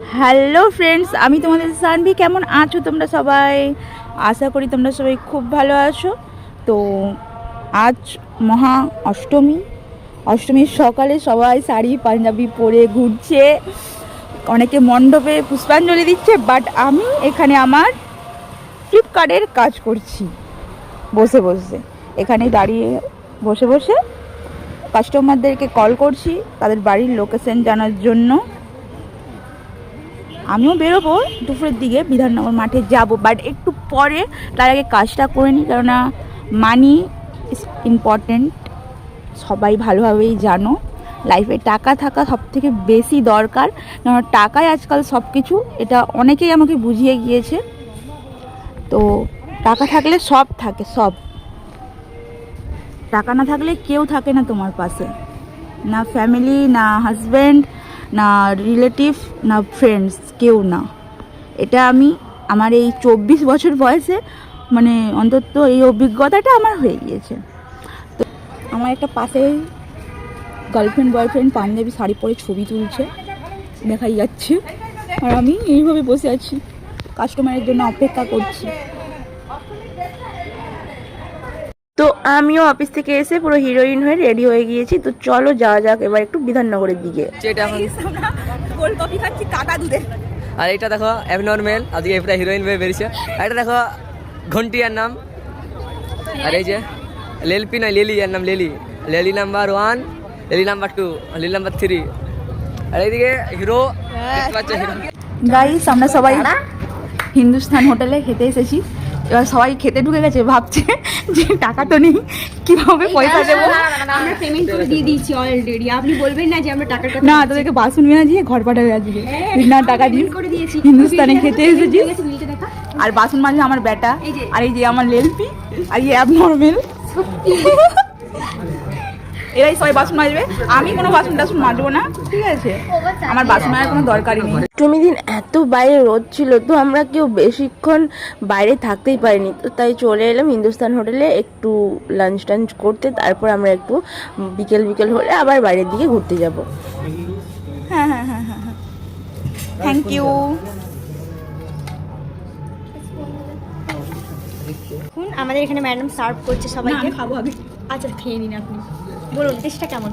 Hello friends, আমি তোমাদের সানভি। কেমন আছো তোমরা সবাই? আশা করি তোমরা সবাই খুব ভালো আছো। তো আজ মহা অষ্টমী। অষ্টমীর সকালে সবাই শাড়ি পাঞ্জাবি পরে ঘুরছে, অনেকে মণ্ডপে পুষ্পাঞ্জলি দিচ্ছে, বাট আমি এখানে আমার ফ্লিপকার্টের কাজ করছি বসে বসে। এখানে দাঁড়িয়ে বসে বসে কাস্টমারদেরকে কল করছি তাদের বাড়ির লোকেশন জানার জন্য। আমিও বেরোবো দুপুরের দিকে, বিধাননগর মাঠে যাব, বাট একটু পরে। তার আগে কাজটা করে নিই, কেননা মানি ইজ ইম্পর্ট্যান্ট। সবাই ভালোভাবেই জানো, লাইফে টাকা থাকা সব থেকে বেশি দরকার, কেননা টাকায় আজকাল সব কিছু। এটা অনেকেই আমাকে বুঝিয়ে গিয়েছে। তো টাকা থাকলে সব থাকে, সব। টাকা না থাকলে কেউ থাকে না তোমার পাশে, না ফ্যামিলি, না হাজব্যান্ড, না রিলেটিভ, না ফ্রেন্ডস, কেউ না। এটা আমি আমার এই 24 বছর বয়সে, মানে অন্তত এই অভিজ্ঞতাটা আমার হয়ে গিয়েছে। তো আমার একটা পাশে গার্লফ্রেন্ড বয়ফ্রেন্ড পাঞ্জাবি শাড়ি পরে ছবি তুলছে, দেখাই যাচ্ছে, আর আমি এইভাবে বসে আছি, কাস্টমারের জন্য অপেক্ষা করছি। তো আমিও অফিস থেকে এসে পুরো হিরোইন হয়ে রেডি হয়ে গিয়েছি। তো চলো যাওয়া যাক এবার একটু বিধাননগরের দিকে। কোল্ড কফি খাচ্ছি কাকা দুধে। আর এটা দেখো অ্যাবনর্মাল, আজকে এটা হিরোইন হয়ে বেরিয়েছে। আর এটা দেখো ঘন্টিয়ার নাম, আর এই যে লেলপি নয় লেলি, এর নাম লেলি। লেলি নাম্বার 1, লেলি নাম্বার 2, লেলি নাম্বার 3। আর এইদিকে হিরো দেখতে পাচ্ছ, হিরো। গাইস, আমরা সবাই হিন্দুস্তান হোটেলে খেতে এসেছি। এবার সবাই খেতে ঢুকে গেছে, ভাবছে যে টাকা তো নেই, কিভাবে পয়সা দেবো। আমরা পেমেন্ট করে দিয়ে দিয়েছি অলরেডি, আপনি বলবেন না যে আমরা টাকার কথা না, তোদেরকে বাসন মেনা দিয়ে ঘর পাঠাবে আজকে, না টাকা দিয়ে করে দিয়েছি। হিন্দুস্তানে খেতে এসেছি। বিলটা দেখা। আর বাসন মাজে আমার বেটা, আর এই যে আমার লেলপি, আর এই অ্যাবনর্মাল। এরাই সবাই বাসন মাজবে, আমি কোনো বাসন টাসন মাজবো না, ঠিক আছে? আমার বাসন মাজার কোনো দরকারই নেই। অষ্টমী দিন এত বাইরে রোদ ছিল, তো আমরা কেউ বেশিক্ষণ বাইরে থাকতেই পারিনি। তো তাই চলে এলাম হিন্দুস্তান হোটেলে একটু লাঞ্চ টাঞ্চ করতে। তারপর আমরা একটু বিকেল হলে আবার বাইরের দিকে ঘুরতে যাব। হ্যাঁ হ্যাঁ হ্যাঁ হ্যাঁ হ্যাঁ, থ্যাংক ইউ। এখন আমাদের এখানে ম্যাডাম সার্ভ করছে সবাইকে। খাবো আগে। আচ্ছা, খেয়ে নিন আপনি। বলুন টেস্টটা কেমন?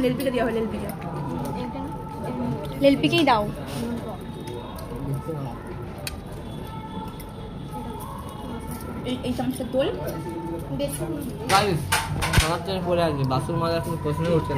লেলপিকে দেওয়া হয়, লেলপিকে। লেলপিকেই দাও। এই চামচটা তোল। আমার পরে আসবে বাসন মাজা, এখন প্রশ্ন উঠছে।